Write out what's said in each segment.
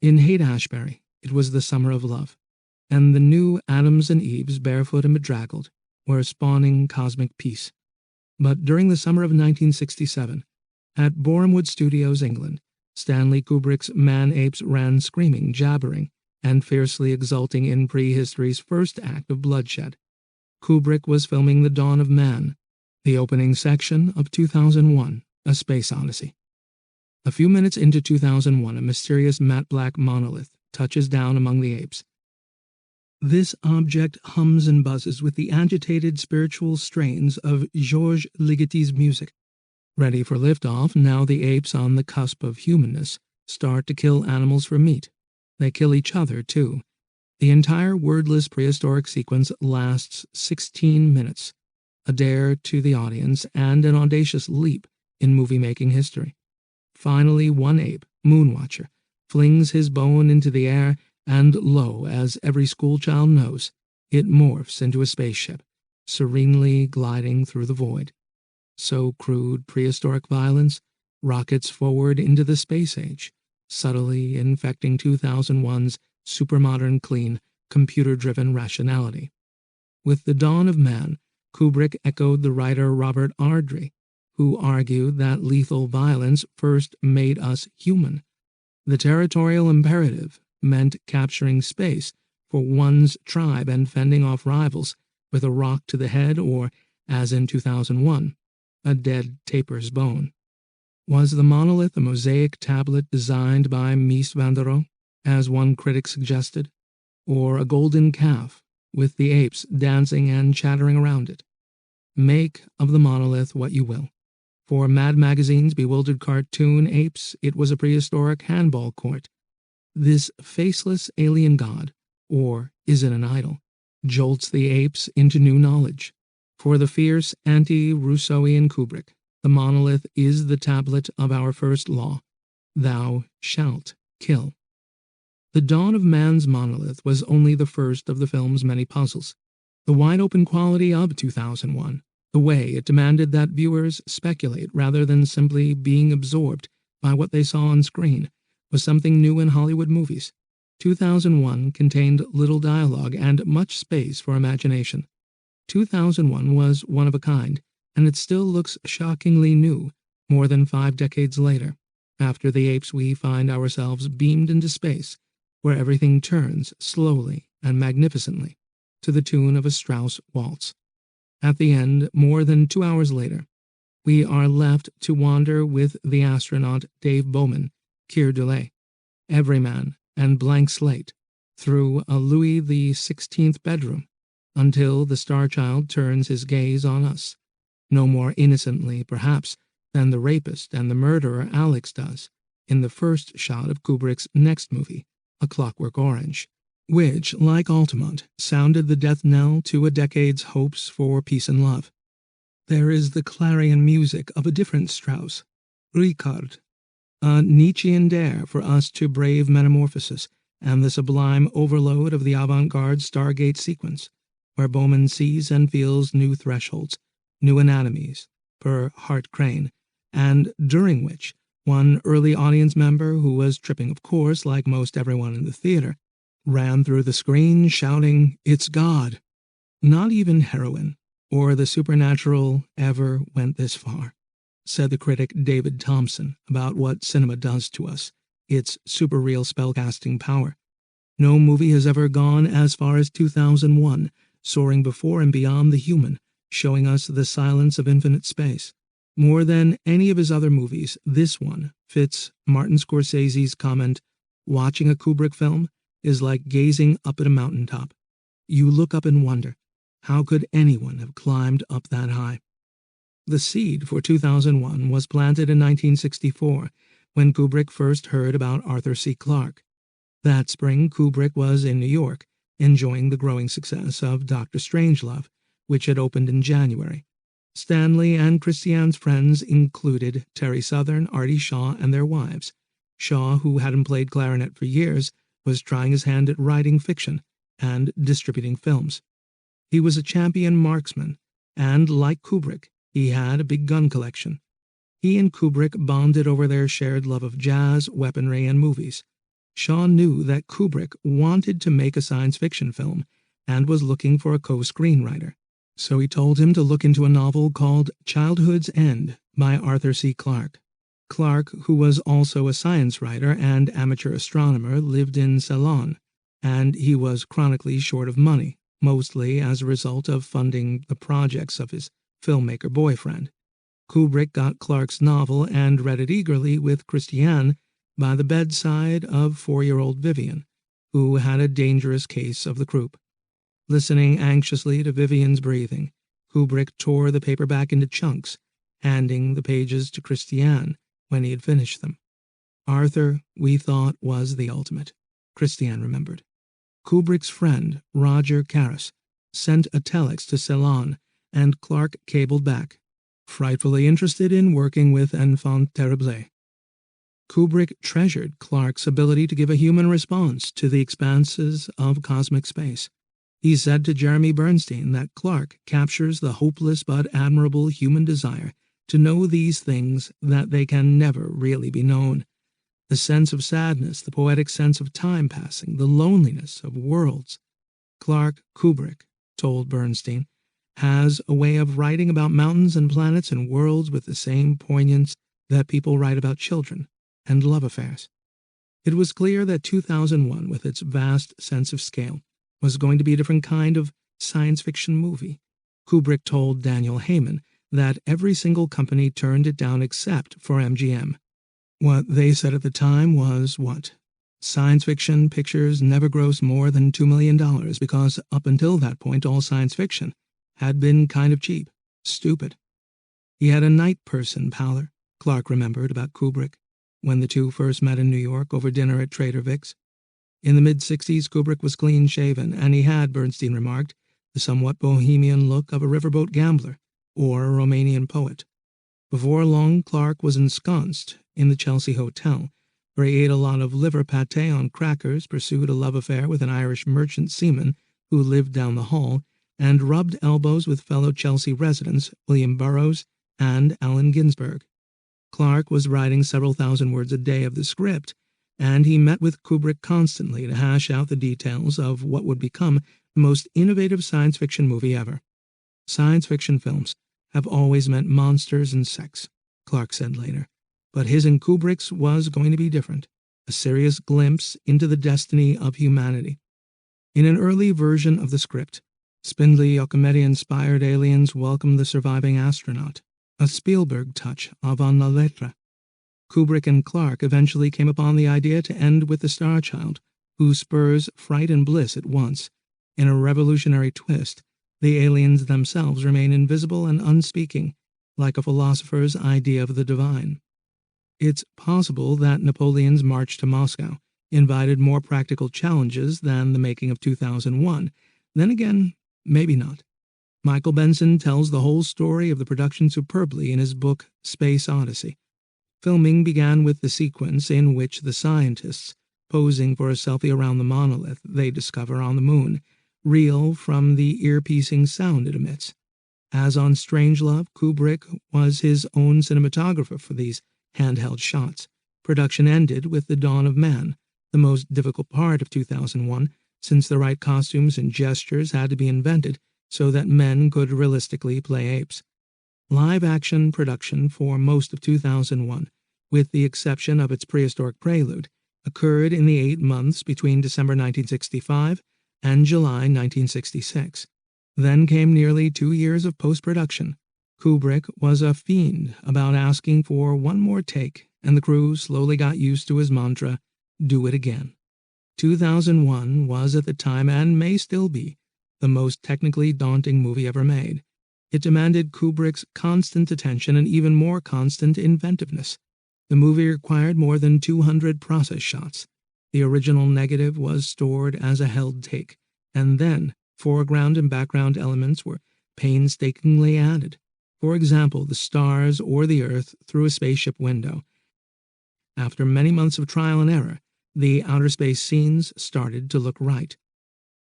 In Haight-Ashbury, it was the summer of love, and the new Adams and Eves, barefoot and bedraggled, were spawning cosmic peace. But during the summer of 1967, at Borehamwood Studios, England, Stanley Kubrick's man-apes ran screaming, jabbering, and fiercely exulting in prehistory's first act of bloodshed. Kubrick was filming The Dawn of Man, the opening section of 2001, A Space Odyssey. A few minutes into 2001, a mysterious matte black monolith touches down among the apes. This object hums and buzzes with the agitated spiritual strains of Georges Ligaty's music. Ready for liftoff, now the apes on the cusp of humanness start to kill animals for meat. They kill each other, too. The entire wordless prehistoric sequence lasts 16 minutes, a dare to the audience and an audacious leap in movie-making history. Finally, one ape, Moonwatcher, flings his bone into the air, and lo, as every schoolchild knows, it morphs into a spaceship, serenely gliding through the void. So crude prehistoric violence rockets forward into the space age, subtly infecting 2001's supermodern, clean, computer-driven rationality. With The Dawn of Man, Kubrick echoed the writer Robert Ardrey, who argued that lethal violence first made us human. The territorial imperative meant capturing space for one's tribe and fending off rivals with a rock to the head or, as in 2001, a dead tapir's bone. Was the monolith a mosaic tablet designed by Mies van der Rohe, as one critic suggested, or a golden calf with the apes dancing and chattering around it? Make of the monolith what you will. For Mad Magazine's bewildered cartoon apes, it was a prehistoric handball court. This faceless alien god, or is it an idol, jolts the apes into new knowledge. For the fierce anti-Rousseauian Kubrick, the monolith is the tablet of our first law: thou shalt kill. The Dawn of Man's monolith was only the first of the film's many puzzles. The wide-open quality of 2001, the way it demanded that viewers speculate rather than simply being absorbed by what they saw on screen, was something new in Hollywood movies. 2001 contained little dialogue and much space for imagination. 2001 was one of a kind, and it still looks shockingly new more than 5 decades later. After the apes, we find ourselves beamed into space, where everything turns slowly and magnificently to the tune of a Strauss waltz. At the end, more than 2 hours later, we are left to wander with the astronaut Dave Bowman, Keir Dullea, everyman, and blank slate through a Louis XVI bedroom until the star-child turns his gaze on us, no more innocently, perhaps, than the rapist and the murderer Alex does in the first shot of Kubrick's next movie, A Clockwork Orange, which, like Altamont, sounded the death knell to a decade's hopes for peace and love. There is the clarion music of a different Strauss, Ricard, a Nietzschean dare for us to brave metamorphosis, and the sublime overload of the avant-garde Stargate sequence, where Bowman sees and feels new thresholds, new anatomies, per Hart Crane, and during which one early audience member, who was tripping of course like most everyone in the theater, ran through the screen shouting, "It's God!" Not even heroin or the supernatural ever went this far, said the critic David Thompson about what cinema does to us, its super-real spellcasting power. No movie has ever gone as far as 2001, soaring before and beyond the human, showing us the silence of infinite space. More than any of his other movies, this one fits Martin Scorsese's comment, "Watching a Kubrick film is like gazing up at a mountaintop. You look up and wonder, how could anyone have climbed up that high?" The seed for 2001 was planted in 1964, when Kubrick first heard about Arthur C. Clarke. That spring, Kubrick was in New York, enjoying the growing success of Dr. Strangelove, which had opened in January. Stanley and Christiane's friends included Terry Southern, Artie Shaw, and their wives. Shaw, who hadn't played clarinet for years, was trying his hand at writing fiction and distributing films. He was a champion marksman, and, like Kubrick, he had a big gun collection. He and Kubrick bonded over their shared love of jazz, weaponry, and movies. Shaw knew that Kubrick wanted to make a science fiction film and was looking for a co-screenwriter. So he told him to look into a novel called Childhood's End by Arthur C. Clarke. Clarke, who was also a science writer and amateur astronomer, lived in Ceylon, and he was chronically short of money, mostly as a result of funding the projects of his filmmaker boyfriend. Kubrick got Clarke's novel and read it eagerly with Christiane by the bedside of 4-year-old Vivian, who had a dangerous case of the croup. Listening anxiously to Vivian's breathing, Kubrick tore the paperback into chunks, handing the pages to Christiane when he had finished them. Arthur, we thought, was the ultimate, Christiane remembered. Kubrick's friend, Roger Karras, sent a telex to Ceylon, and Clarke cabled back, frightfully interested in working with Enfant Terrible. Kubrick treasured Clarke's ability to give a human response to the expanses of cosmic space. He said to Jeremy Bernstein that Clarke captures the hopeless but admirable human desire to know these things that they can never really be known. The sense of sadness, the poetic sense of time passing, the loneliness of worlds. Kubrick told Bernstein, has a way of writing about mountains and planets and worlds with the same poignance that people write about children and love affairs. It was clear that 2001, with its vast sense of scale, was going to be a different kind of science fiction movie. Kubrick told Daniel Heyman that every single company turned it down except for MGM. What they said at the time was, what? Science fiction pictures never grossed more than $2 million because up until that point all science fiction had been kind of cheap, stupid. He had a night person pallor, Clarke remembered about Kubrick, when the two first met in New York over dinner at Trader Vic's. In the mid-60s, Kubrick was clean-shaven, and he had, Bernstein remarked, the somewhat bohemian look of a riverboat gambler or a Romanian poet. Before long, Clarke was ensconced in the Chelsea Hotel, where he ate a lot of liver pâté on crackers, pursued a love affair with an Irish merchant seaman who lived down the hall, and rubbed elbows with fellow Chelsea residents William Burroughs and Allen Ginsberg. Clarke was writing several thousand words a day of the script, and he met with Kubrick constantly to hash out the details of what would become the most innovative science fiction movie ever. Science fiction films have always meant monsters and sex, Clarke said later, but his and Kubrick's was going to be different, a serious glimpse into the destiny of humanity. In an early version of the script, spindly Yochimedi-inspired aliens welcomed the surviving astronaut, a Spielberg touch avant la lettre. Kubrick and Clarke eventually came upon the idea to end with the Star Child, who spurs fright and bliss at once. In a revolutionary twist, the aliens themselves remain invisible and unspeaking, like a philosopher's idea of the divine. It's possible that Napoleon's march to Moscow invited more practical challenges than the making of 2001. Then again, maybe not. Michael Benson tells the whole story of the production superbly in his book Space Odyssey. Filming began with the sequence in which the scientists, posing for a selfie around the monolith they discover on the moon, reel from the ear-piercing sound it emits. As on Strangelove, Kubrick was his own cinematographer for these handheld shots. Production ended with the dawn of man, the most difficult part of 2001, since the right costumes and gestures had to be invented so that men could realistically play apes. Live-action production for most of 2001, with the exception of its prehistoric prelude, occurred in the 8 months between December 1965 and July 1966. Then came nearly 2 years of post-production. Kubrick was a fiend about asking for one more take, and the crew slowly got used to his mantra, do it again. 2001 was at the time, and may still be, the most technically daunting movie ever made. It demanded Kubrick's constant attention and even more constant inventiveness. The movie required more than 200 process shots. The original negative was stored as a held take, and then foreground and background elements were painstakingly added. For example, the stars or the Earth through a spaceship window. After many months of trial and error, the outer space scenes started to look right.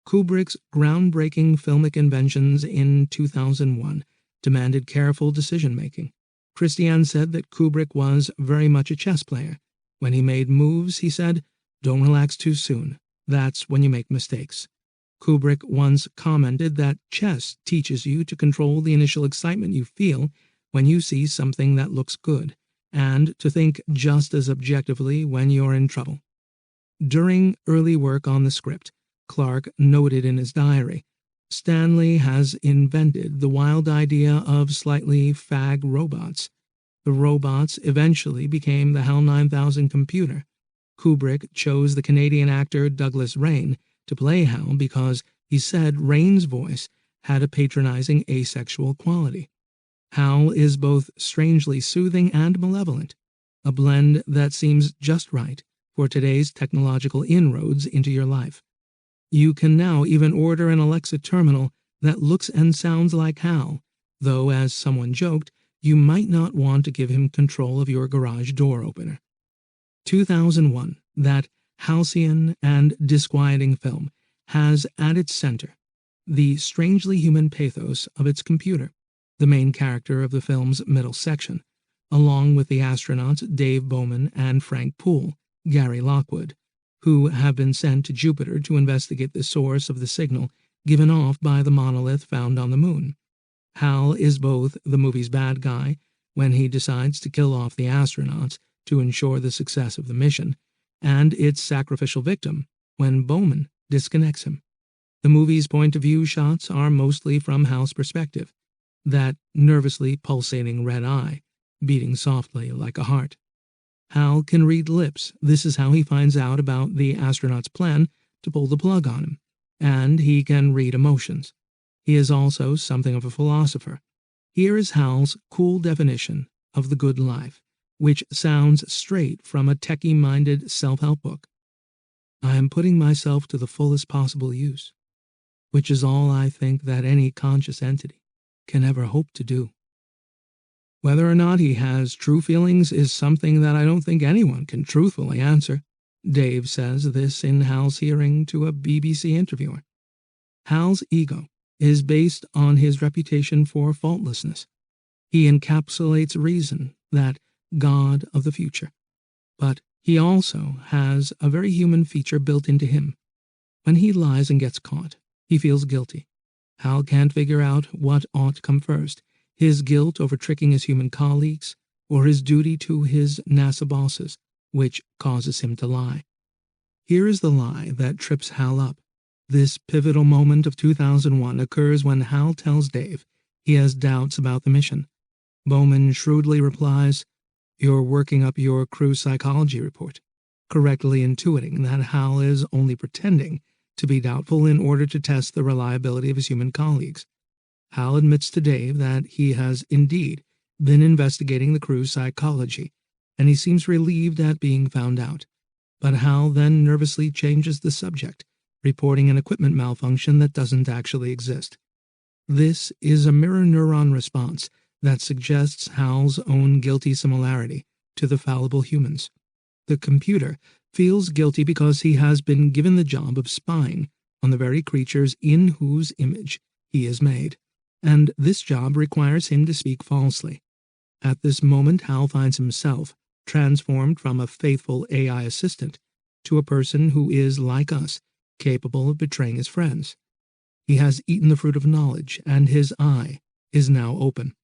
Kubrick's groundbreaking filmic inventions in 2001 demanded careful decision-making. Christiane said that Kubrick was very much a chess player. When he made moves, he said, Don't relax too soon. That's when you make mistakes. Kubrick once commented that chess teaches you to control the initial excitement you feel when you see something that looks good, and to think just as objectively when you're in trouble. During early work on the script, Clarke noted in his diary, Stanley has invented the wild idea of slightly fag robots. The robots eventually became the HAL 9000 computer. Kubrick chose the Canadian actor Douglas Rain to play Hal because he said Rain's voice had a patronizing asexual quality. Hal is both strangely soothing and malevolent, a blend that seems just right for today's technological inroads into your life. You can now even order an Alexa terminal that looks and sounds like Hal, though, as someone joked, you might not want to give him control of your garage door opener. 2001, that halcyon and disquieting film, has at its center the strangely human pathos of its computer, the main character of the film's middle section, along with the astronauts Dave Bowman and Frank Poole, Gary Lockwood, who have been sent to Jupiter to investigate the source of the signal given off by the monolith found on the moon. Hal is both the movie's bad guy when he decides to kill off the astronauts to ensure the success of the mission, and its sacrificial victim when Bowman disconnects him. The movie's point-of-view shots are mostly from Hal's perspective, that nervously pulsating red eye, beating softly like a heart. Hal can read lips. This is how he finds out about the astronaut's plan to pull the plug on him, and he can read emotions. He is also something of a philosopher. Here is Hal's cool definition of the good life, which sounds straight from a techie-minded self-help book. I am putting myself to the fullest possible use, which is all I think that any conscious entity can ever hope to do. Whether or not he has true feelings is something that I don't think anyone can truthfully answer. Dave says this in Hal's hearing to a BBC interviewer. Hal's ego is based on his reputation for faultlessness. He encapsulates reason, that God of the future. But he also has a very human feature built into him. When he lies and gets caught, he feels guilty. Hal can't figure out what ought to come first, his guilt over tricking his human colleagues, or his duty to his NASA bosses, which causes him to lie. Here is the lie that trips Hal up. This pivotal moment of 2001 occurs when Hal tells Dave he has doubts about the mission. Bowman shrewdly replies, "You're working up your crew psychology report," correctly intuiting that Hal is only pretending to be doubtful in order to test the reliability of his human colleagues. Hal admits to Dave that he has indeed been investigating the crew's psychology, and he seems relieved at being found out. But Hal then nervously changes the subject, reporting an equipment malfunction that doesn't actually exist. This is a mirror neuron response that suggests Hal's own guilty similarity to the fallible humans. The computer feels guilty because he has been given the job of spying on the very creatures in whose image he is made, and this job requires him to speak falsely. At this moment, Hal finds himself transformed from a faithful AI assistant to a person who is, like us, capable of betraying his friends. He has eaten the fruit of knowledge, and his eye is now open.